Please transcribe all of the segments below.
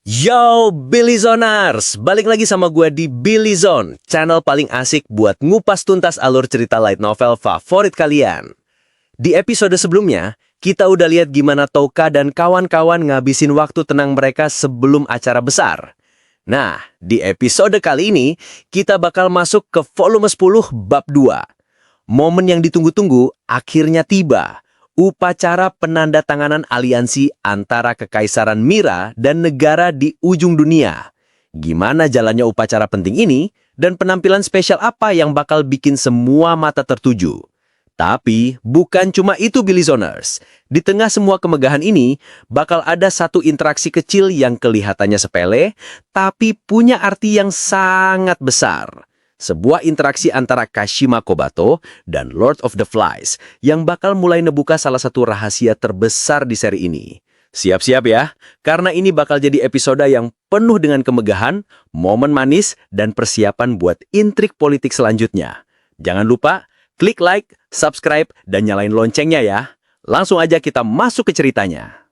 Yo, Billy Zoners! Balik lagi sama gue di Billy Zone, channel paling asik buat ngupas tuntas alur cerita light novel favorit kalian. Di episode sebelumnya, kita udah lihat gimana Touka dan kawan-kawan ngabisin waktu tenang mereka sebelum acara besar. Nah, di episode kali ini, kita bakal masuk ke volume 10 bab 2. Momen yang ditunggu-tunggu akhirnya tiba. Upacara penandatanganan aliansi antara Kekaisaran Mira dan negara di ujung dunia. Gimana jalannya upacara penting ini, dan penampilan spesial apa yang bakal bikin semua mata tertuju. Tapi, bukan cuma itu Billy Zoners. Di tengah semua kemegahan ini, bakal ada satu interaksi kecil yang kelihatannya sepele, tapi punya arti yang sangat besar. Sebuah interaksi antara Kashima Kobato dan Lord of the Flies yang bakal mulai ngebuka salah satu rahasia terbesar di seri ini. Siap-siap ya, karena ini bakal jadi episode yang penuh dengan kemegahan, momen manis, dan persiapan buat intrik politik selanjutnya. Jangan lupa, klik like, subscribe, dan nyalain loncengnya ya. Langsung aja kita masuk ke ceritanya.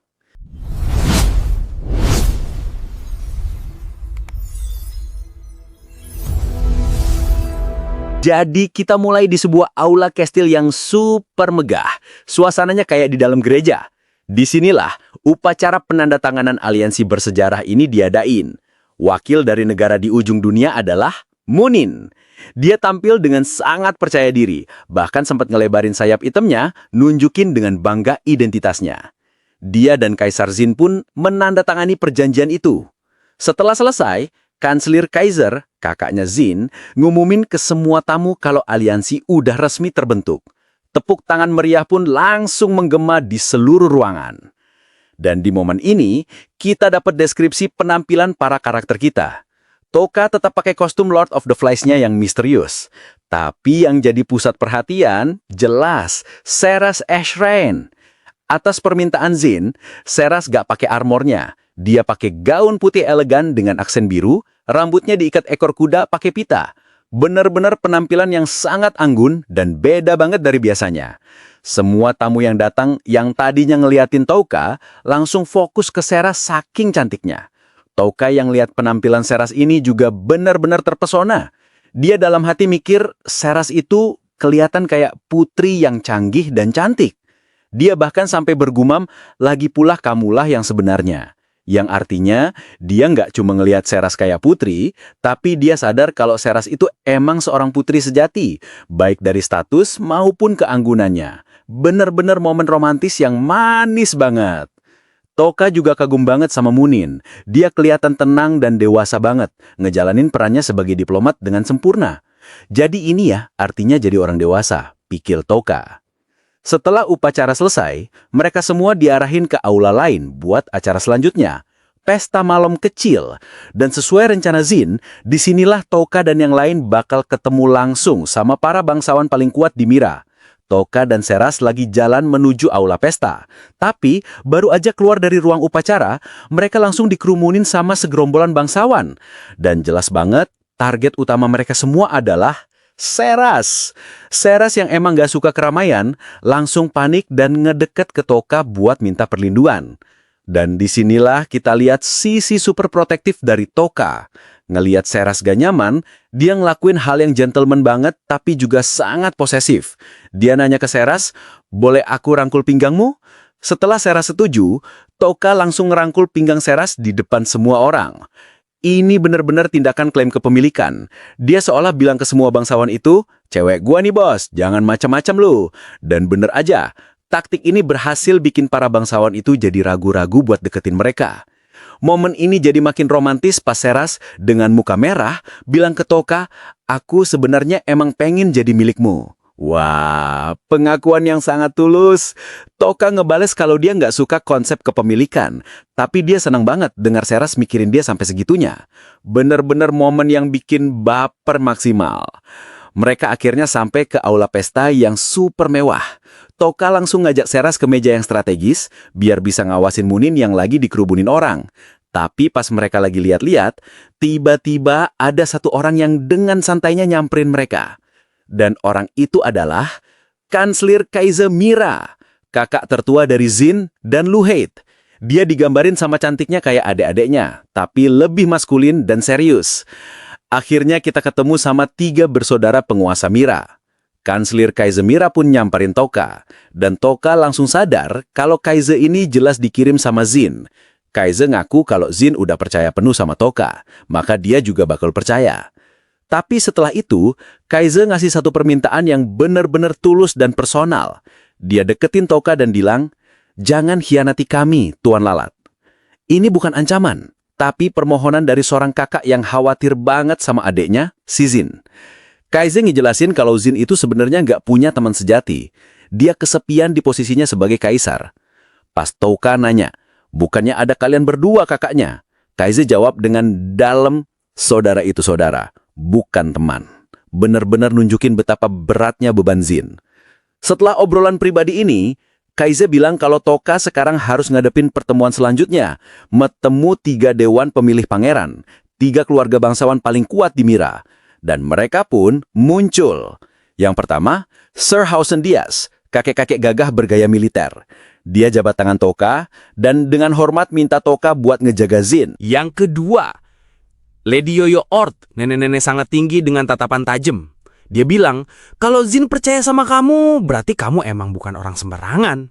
Jadi kita mulai di sebuah aula kastil yang super megah. Suasananya kayak di dalam gereja. Disinilah upacara penandatanganan aliansi bersejarah ini diadain. Wakil dari negara di ujung dunia adalah Munin. Dia tampil dengan sangat percaya diri, bahkan sempat ngelebarin sayap hitamnya, nunjukin dengan bangga identitasnya. Dia dan Kaisar Jin pun menandatangani perjanjian itu. Setelah selesai, Kanselir Kaiser, kakaknya Jin, ngumumin ke semua tamu kalau aliansi udah resmi terbentuk. Tepuk tangan meriah pun langsung menggema di seluruh ruangan. Dan di momen ini, kita dapat deskripsi penampilan para karakter kita. Touka tetap pakai kostum Lord of the Flies-nya yang misterius. Tapi yang jadi pusat perhatian, jelas, Seras Ashrain. Atas permintaan Jin, Seras gak pakai armornya. Dia pakai gaun putih elegan dengan aksen biru, rambutnya diikat ekor kuda pakai pita. Bener-bener penampilan yang sangat anggun dan beda banget dari biasanya. Semua tamu yang datang yang tadinya ngeliatin Touka, langsung fokus ke Seras saking cantiknya. Touka yang lihat penampilan Seras ini juga benar-benar terpesona. Dia dalam hati mikir, Seras itu kelihatan kayak putri yang canggih dan cantik. Dia bahkan sampai bergumam, lagi pula kamulah yang sebenarnya. Yang artinya, dia nggak cuma ngelihat Seras kayak putri, tapi dia sadar kalau Seras itu emang seorang putri sejati, baik dari status maupun keanggunannya. Bener-bener momen romantis yang manis banget. Touka juga kagum banget sama Munin. Dia kelihatan tenang dan dewasa banget, ngejalanin perannya sebagai diplomat dengan sempurna. Jadi ini ya, artinya jadi orang dewasa, pikir Touka. Setelah upacara selesai, mereka semua diarahin ke aula lain buat acara selanjutnya. Pesta malam kecil. Dan sesuai rencana Jin, disinilah Touka dan yang lain bakal ketemu langsung sama para bangsawan paling kuat di Mira. Touka dan Seras lagi jalan menuju aula pesta. Tapi, baru aja keluar dari ruang upacara, mereka langsung dikerumunin sama segerombolan bangsawan. Dan jelas banget, target utama mereka semua adalah Seras. Seras yang emang gak suka keramaian, langsung panik dan ngedeket ke Touka buat minta perlindungan. Dan disinilah kita lihat sisi super protektif dari Touka. Ngeliat Seras gak nyaman, dia ngelakuin hal yang gentleman banget tapi juga sangat posesif. Dia nanya ke Seras, boleh aku rangkul pinggangmu? Setelah Seras setuju, Touka langsung ngerangkul pinggang Seras di depan semua orang. Ini benar-benar tindakan klaim kepemilikan. Dia seolah bilang ke semua bangsawan itu, cewek gua nih bos, jangan macam-macam lu. Dan bener aja, taktik ini berhasil bikin para bangsawan itu jadi ragu-ragu buat deketin mereka. Momen ini jadi makin romantis pas Seras dengan muka merah bilang ke Touka, aku sebenarnya emang pengen jadi milikmu. Wah, pengakuan yang sangat tulus. Touka ngebales kalau dia nggak suka konsep kepemilikan, tapi dia senang banget dengar Seras mikirin dia sampai segitunya. Bener-bener momen yang bikin baper maksimal. Mereka akhirnya sampai ke aula pesta yang super mewah. Touka langsung ngajak Seras ke meja yang strategis, biar bisa ngawasin Munin yang lagi dikerubunin orang. Tapi pas mereka lagi lihat-lihat, tiba-tiba ada satu orang yang dengan santainya nyamperin mereka. Dan orang itu adalah Kanselir Kaiser Mira, kakak tertua dari Jin dan Luheid. Dia digambarin sama cantiknya kayak adik-adiknya, tapi lebih maskulin dan serius. Akhirnya kita ketemu sama 3 bersaudara penguasa Mira. Kanselir Kaize Mira pun nyamperin Toka, dan Toka langsung sadar kalau Kaize ini jelas dikirim sama Jin. Kaize ngaku kalau Jin udah percaya penuh sama Toka, maka dia juga bakal percaya. Tapi setelah itu, Kaize ngasih satu permintaan yang benar-benar tulus dan personal. Dia deketin Toka dan bilang, "Jangan hianati kami, Tuan Lalat." Ini bukan ancaman, tapi permohonan dari seorang kakak yang khawatir banget sama adiknya, si Jin. Kaize ngejelasin kalau Jin itu sebenarnya nggak punya teman sejati. Dia kesepian di posisinya sebagai kaisar. Pas Toka nanya, "Bukannya ada kalian berdua kakaknya?" Kaize jawab dengan dalam, "Saudara itu saudara, bukan teman." Benar-benar nunjukin betapa beratnya beban Jin. Setelah obrolan pribadi ini, Kaize bilang kalau Toka sekarang harus ngadepin pertemuan selanjutnya, metemu 3 dewan pemilih pangeran, 3 keluarga bangsawan paling kuat di Mira. Dan mereka pun muncul. Yang pertama, Sir Hausen Dias, kakek-kakek gagah bergaya militer. Dia jabat tangan Toka, dan dengan hormat minta Toka buat ngejaga Jin. Yang kedua, Lady Yoyo Ort, nenek-nenek sangat tinggi dengan tatapan tajam. Dia bilang, kalau Jin percaya sama kamu, berarti kamu emang bukan orang sembarangan.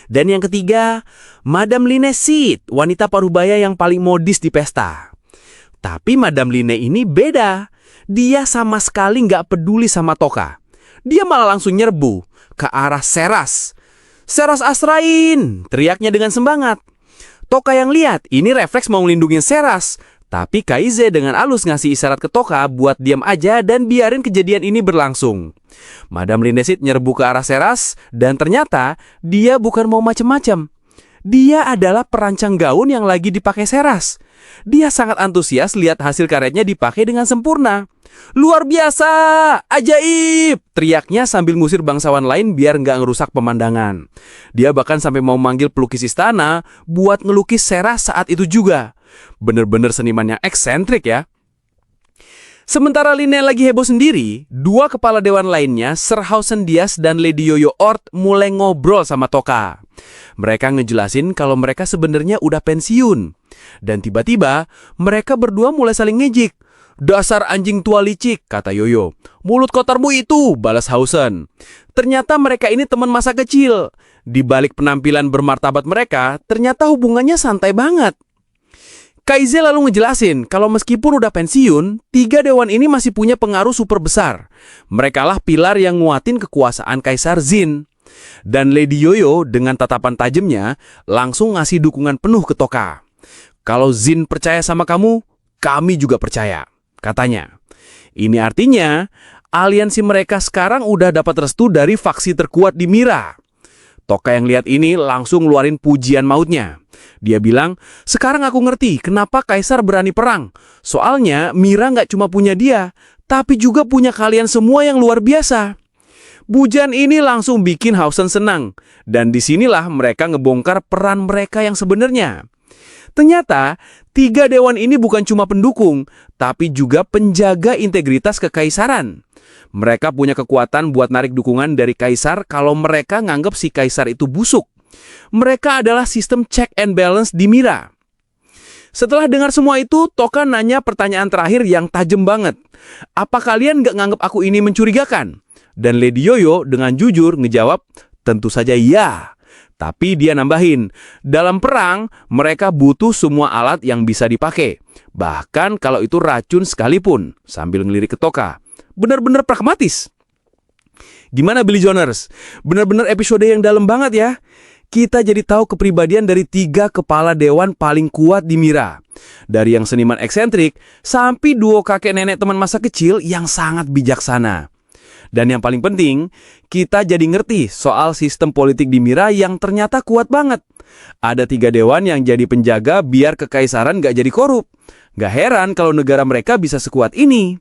Dan yang ketiga, Madame Line Sid, wanita parubaya yang paling modis di pesta. Tapi Madame Line ini beda. Dia sama sekali nggak peduli sama Toka. Dia malah langsung nyerbu ke arah Seras. "Seras Asrain!" teriaknya dengan semangat. Toka yang lihat, ini refleks mau ngelindungin Seras. Tapi Kaize dengan alus ngasih isyarat ke Toka buat diam aja dan biarin kejadian ini berlangsung. Madame Lindesit nyerbu ke arah Seras, dan ternyata dia bukan mau macem-macem. Dia adalah perancang gaun yang lagi dipakai Seras. Dia sangat antusias lihat hasil karyanya dipakai dengan sempurna. "Luar biasa! Ajaib!" teriaknya sambil ngusir bangsawan lain biar nggak ngerusak pemandangan. Dia bahkan sampai mau manggil pelukis istana buat ngelukis Seras saat itu juga. Bener-bener seniman yang eksentrik ya. Sementara Line lagi heboh sendiri, 2 kepala dewan lainnya, Sir Hausen Dias dan Lady Yoyo Ort, mulai ngobrol sama Toka. Mereka ngejelasin kalau mereka sebenarnya udah pensiun. Dan tiba-tiba, mereka berdua mulai saling ngejek. "Dasar anjing tua licik," kata Yoyo. "Mulut kotormu itu," balas Hausen. Ternyata mereka ini teman masa kecil. Di balik penampilan bermartabat mereka, ternyata hubungannya santai banget. Kaize lalu ngejelasin kalau meskipun udah pensiun, 3 dewan ini masih punya pengaruh super besar. Merekalah pilar yang nguatin kekuasaan Kaisar Jin. Dan Lady Yoyo dengan tatapan tajamnya langsung ngasih dukungan penuh ke Toka. "Kalau Jin percaya sama kamu, kami juga percaya," katanya. Ini artinya, aliansi mereka sekarang udah dapat restu dari faksi terkuat di Mira. Toka yang lihat ini langsung ngeluarin pujian mautnya. Dia bilang, "Sekarang aku ngerti kenapa Kaisar berani perang. Soalnya Mira nggak cuma punya dia, tapi juga punya kalian semua yang luar biasa." Pujian ini langsung bikin Hausen senang. Dan disinilah mereka ngebongkar peran mereka yang sebenarnya. Ternyata, 3 dewan ini bukan cuma pendukung, tapi juga penjaga integritas kekaisaran. Mereka punya kekuatan buat narik dukungan dari kaisar kalau mereka nganggap si kaisar itu busuk. Mereka adalah sistem check and balance di Mira. Setelah dengar semua itu, Toka nanya pertanyaan terakhir yang tajam banget. "Apa kalian nggak nganggap aku ini mencurigakan?" Dan Lady Yoyo dengan jujur ngejawab, "Tentu saja iya." Tapi dia nambahin, dalam perang, mereka butuh semua alat yang bisa dipakai. Bahkan kalau itu racun sekalipun, sambil ngelirik ke Toka. Benar-benar pragmatis. Gimana Billy Joners? Benar-benar episode yang dalam banget ya. Kita jadi tahu kepribadian dari 3 kepala dewan paling kuat di Mira. Dari yang seniman eksentrik, sampai duo kakek nenek teman masa kecil yang sangat bijaksana. Dan yang paling penting, kita jadi ngerti soal sistem politik di Mira yang ternyata kuat banget. Ada 3 dewan yang jadi penjaga biar kekaisaran gak jadi korup. Gak heran kalau negara mereka bisa sekuat ini.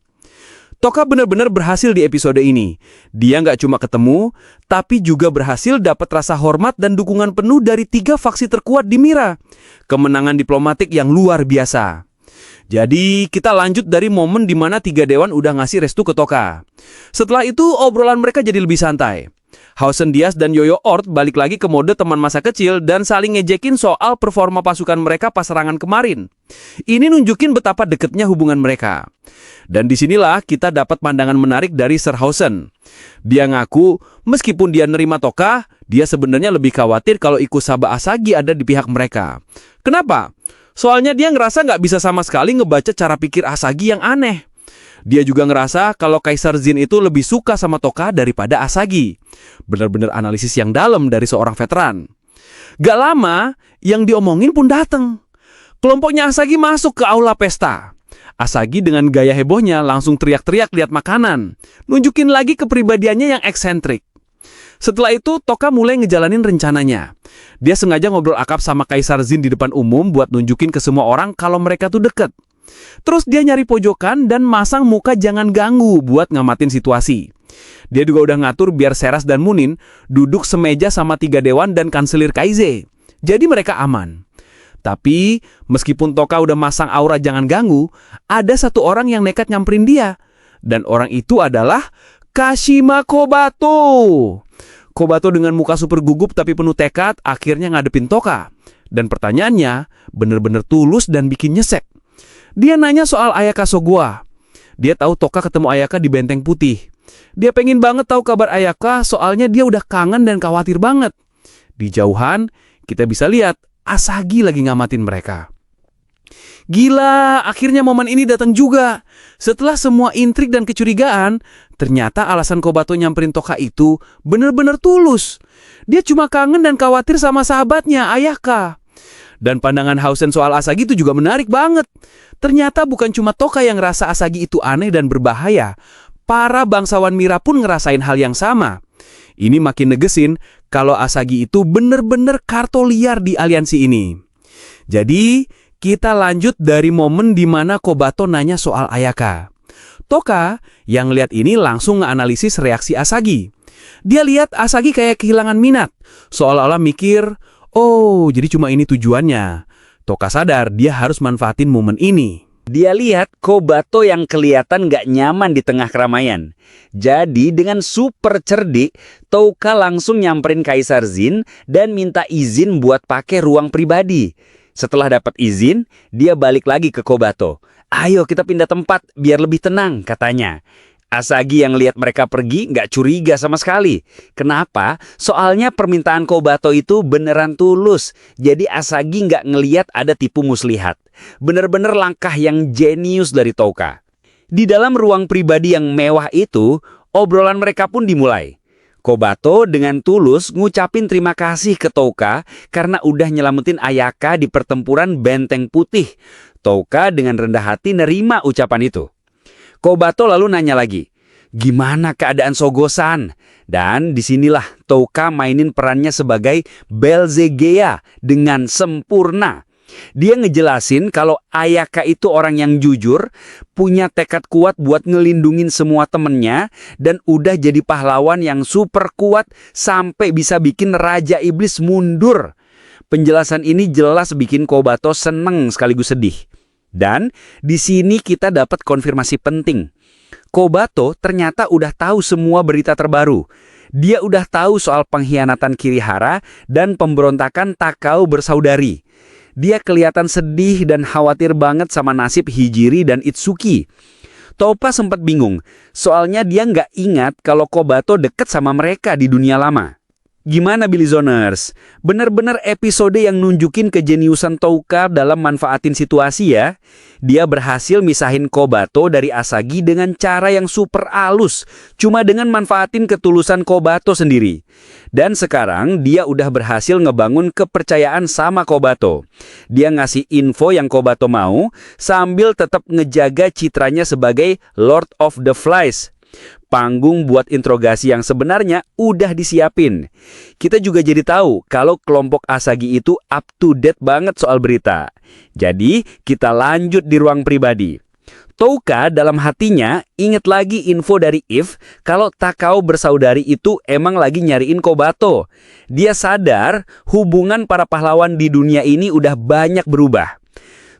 Toka benar-benar berhasil di episode ini. Dia nggak cuma ketemu, tapi juga berhasil dapat rasa hormat dan dukungan penuh dari 3 faksi terkuat di Mira. Kemenangan diplomatik yang luar biasa. Jadi, kita lanjut dari momen di mana 3 dewan udah ngasih restu ke Toka. Setelah itu, obrolan mereka jadi lebih santai. Hausen Diaz dan Yoyo Ort balik lagi ke mode teman masa kecil dan saling ngejekin soal performa pasukan mereka pas serangan kemarin. Ini nunjukin betapa deketnya hubungan mereka. Dan disinilah kita dapat pandangan menarik dari Sir Hausen. Dia ngaku, meskipun dia nerima Toka, dia sebenarnya lebih khawatir kalau Ikusaba Asagi ada di pihak mereka. Kenapa? Soalnya dia ngerasa nggak bisa sama sekali ngebaca cara pikir Asagi yang aneh. Dia juga ngerasa kalau Kaisar Jin itu lebih suka sama Toka daripada Asagi. Benar-benar analisis yang dalam dari seorang veteran. Gak lama, yang diomongin pun datang. Kelompoknya Asagi masuk ke aula pesta. Asagi dengan gaya hebohnya langsung teriak-teriak lihat makanan. Nunjukin lagi kepribadiannya yang eksentrik. Setelah itu, Toka mulai ngejalanin rencananya. Dia sengaja ngobrol akrab sama Kaisar Jin di depan umum buat nunjukin ke semua orang kalau mereka tuh deket. Terus dia nyari pojokan dan masang muka jangan ganggu buat ngamatin situasi. Dia juga udah ngatur biar Seras dan Munin duduk semeja sama 3 dewan dan kanselir Kaize. Jadi mereka aman. Tapi meskipun Toka udah masang aura jangan ganggu, ada satu orang yang nekat nyamperin dia. Dan orang itu adalah Kashima Kobato. Kobato dengan muka super gugup tapi penuh tekad akhirnya ngadepin Toka. Dan pertanyaannya bener-bener tulus dan bikin nyesek. Dia nanya soal Ayaka Sogoa. Dia tahu Toka ketemu Ayaka di Benteng Putih. Dia pengen banget tahu kabar Ayaka soalnya dia udah kangen dan khawatir banget. Di jauhan, kita bisa lihat Asagi lagi ngamatin mereka. Gila, akhirnya momen ini datang juga. Setelah semua intrik dan kecurigaan, ternyata alasan Kobato nyamperin Toka itu bener-bener tulus. Dia cuma kangen dan khawatir sama sahabatnya, Ayaka. Dan pandangan Hausen soal Asagi itu juga menarik banget. Ternyata bukan cuma Toka yang ngerasa Asagi itu aneh dan berbahaya. Para bangsawan Mira pun ngerasain hal yang sama. Ini makin negesin kalau Asagi itu bener-bener karto liar di aliansi ini. Jadi, kita lanjut dari momen di mana Kobato nanya soal Ayaka. Toka yang lihat ini langsung nganalisis reaksi Asagi. Dia lihat Asagi kayak kehilangan minat. Seolah-olah mikir, oh, jadi cuma ini tujuannya. Toka sadar dia harus manfaatin momen ini. Dia lihat Kobato yang kelihatan gak nyaman di tengah keramaian. Jadi dengan super cerdik, Toka langsung nyamperin Kaisar Jin dan minta izin buat pakai ruang pribadi. Setelah dapat izin, dia balik lagi ke Kobato. Ayo kita pindah tempat biar lebih tenang, katanya. Asagi yang lihat mereka pergi nggak curiga sama sekali. Kenapa? Soalnya permintaan Kobato itu beneran tulus. Jadi Asagi nggak ngeliat ada tipu muslihat. Bener-bener langkah yang jenius dari Toka. Di dalam ruang pribadi yang mewah itu, obrolan mereka pun dimulai. Kobato dengan tulus ngucapin terima kasih ke Toka karena udah nyelamatin Ayaka di pertempuran Benteng Putih. Toka dengan rendah hati nerima ucapan itu. Kobato lalu nanya lagi, gimana keadaan Sogo-san? Dan disinilah Toka mainin perannya sebagai Belzegea dengan sempurna. Dia ngejelasin kalau Ayaka itu orang yang jujur, punya tekad kuat buat ngelindungin semua temennya, dan udah jadi pahlawan yang super kuat sampai bisa bikin Raja Iblis mundur. Penjelasan ini jelas bikin Kobato seneng sekaligus sedih. Dan di sini kita dapat konfirmasi penting. Kobato ternyata udah tahu semua berita terbaru. Dia udah tahu soal pengkhianatan Kirihara dan pemberontakan Takao bersaudari. Dia kelihatan sedih dan khawatir banget sama nasib Hijiri dan Itsuki. Topa sempat bingung, soalnya dia nggak ingat kalau Kobato deket sama mereka di dunia lama. Gimana Billy Zoners? Bener-bener episode yang nunjukin kejeniusan Toka dalam manfaatin situasi ya. Dia berhasil misahin Kobato dari Asagi dengan cara yang super alus. Cuma dengan manfaatin ketulusan Kobato sendiri. Dan sekarang dia udah berhasil ngebangun kepercayaan sama Kobato. Dia ngasih info yang Kobato mau sambil tetap ngejaga citranya sebagai Lord of the Flies. Panggung buat interogasi yang sebenarnya udah disiapin. Kita juga jadi tahu kalau kelompok Asagi itu up to date banget soal berita. Jadi kita lanjut di ruang pribadi. Toka dalam hatinya inget lagi info dari If kalau Takao bersaudari itu emang lagi nyariin Kobato. Dia sadar hubungan para pahlawan di dunia ini udah banyak berubah.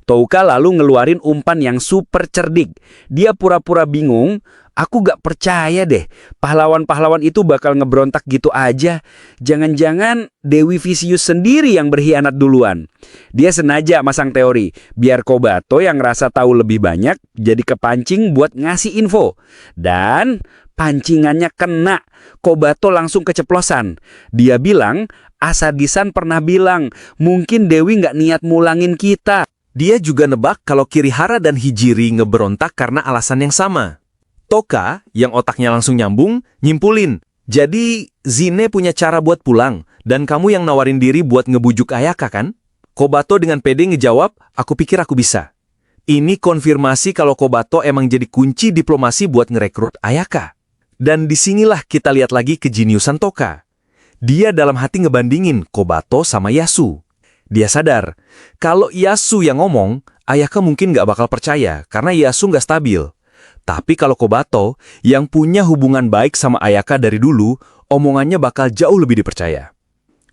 Touka lalu ngeluarin umpan yang super cerdik. Dia pura-pura bingung. Aku gak percaya deh, pahlawan-pahlawan itu bakal ngeberontak gitu aja. Jangan-jangan Dewi Vicious sendiri yang berkhianat duluan. Dia sengaja masang teori, biar Kobato yang ngerasa tahu lebih banyak jadi kepancing buat ngasih info. Dan pancingannya kena. Kobato langsung keceplosan. Dia bilang, Asadisan pernah bilang, mungkin Dewi nggak niat mulangin kita. Dia juga nebak kalau Kirihara dan Hijiri ngeberontak karena alasan yang sama. Toka, yang otaknya langsung nyambung, nyimpulin. Jadi, Zine punya cara buat pulang, dan kamu yang nawarin diri buat ngebujuk Ayaka kan? Kobato dengan pede ngejawab, aku pikir aku bisa. Ini konfirmasi kalau Kobato emang jadi kunci diplomasi buat ngerekrut Ayaka. Dan disinilah kita lihat lagi kejeniusan Toka. Dia dalam hati ngebandingin Kobato sama Yasu. Dia sadar, kalau Yasu yang ngomong, Ayaka mungkin nggak bakal percaya karena Yasu nggak stabil. Tapi kalau Kobato, yang punya hubungan baik sama Ayaka dari dulu, omongannya bakal jauh lebih dipercaya.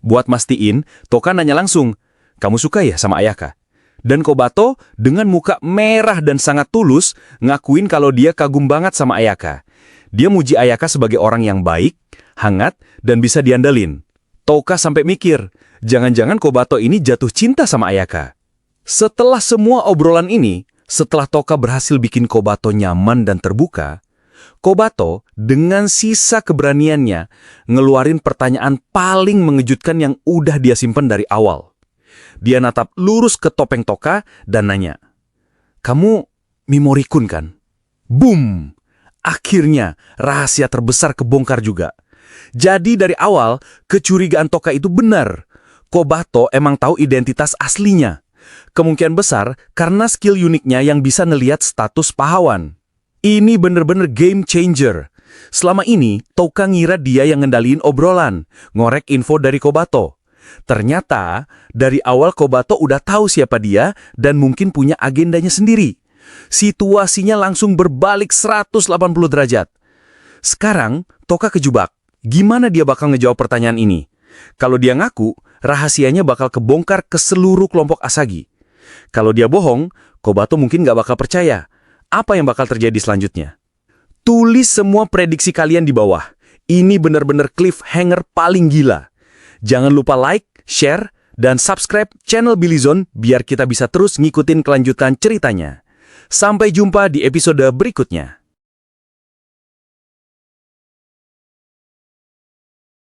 Buat mastiin, Toka nanya langsung, kamu suka ya sama Ayaka? Dan Kobato, dengan muka merah dan sangat tulus, ngakuin kalau dia kagum banget sama Ayaka. Dia muji Ayaka sebagai orang yang baik, hangat, dan bisa diandalin. Toka sampai mikir, jangan-jangan Kobato ini jatuh cinta sama Ayaka. Setelah semua obrolan ini, setelah Toka berhasil bikin Kobato nyaman dan terbuka, Kobato dengan sisa keberaniannya ngeluarin pertanyaan paling mengejutkan yang udah dia simpen dari awal. Dia natap lurus ke topeng Toka dan nanya, kamu Mimori-kun kan? Boom! Akhirnya rahasia terbesar kebongkar juga. Jadi dari awal, kecurigaan Toka itu benar. Kobato emang tahu identitas aslinya. Kemungkinan besar karena skill uniknya yang bisa ngelihat status pahlawan. Ini bener-bener game changer. Selama ini, Toka ngira dia yang ngendaliin obrolan, ngorek info dari Kobato. Ternyata, dari awal Kobato udah tahu siapa dia dan mungkin punya agendanya sendiri. Situasinya langsung berbalik 180 derajat. Sekarang, Toka kejebak. Gimana dia bakal ngejawab pertanyaan ini? Kalau dia ngaku, rahasianya bakal kebongkar ke seluruh kelompok Asagi. Kalau dia bohong, Kobato mungkin gak bakal percaya. Apa yang bakal terjadi selanjutnya? Tulis semua prediksi kalian di bawah. Ini bener-bener cliffhanger paling gila. Jangan lupa like, share, dan subscribe channel Billy Zone biar kita bisa terus ngikutin kelanjutan ceritanya. Sampai jumpa di episode berikutnya.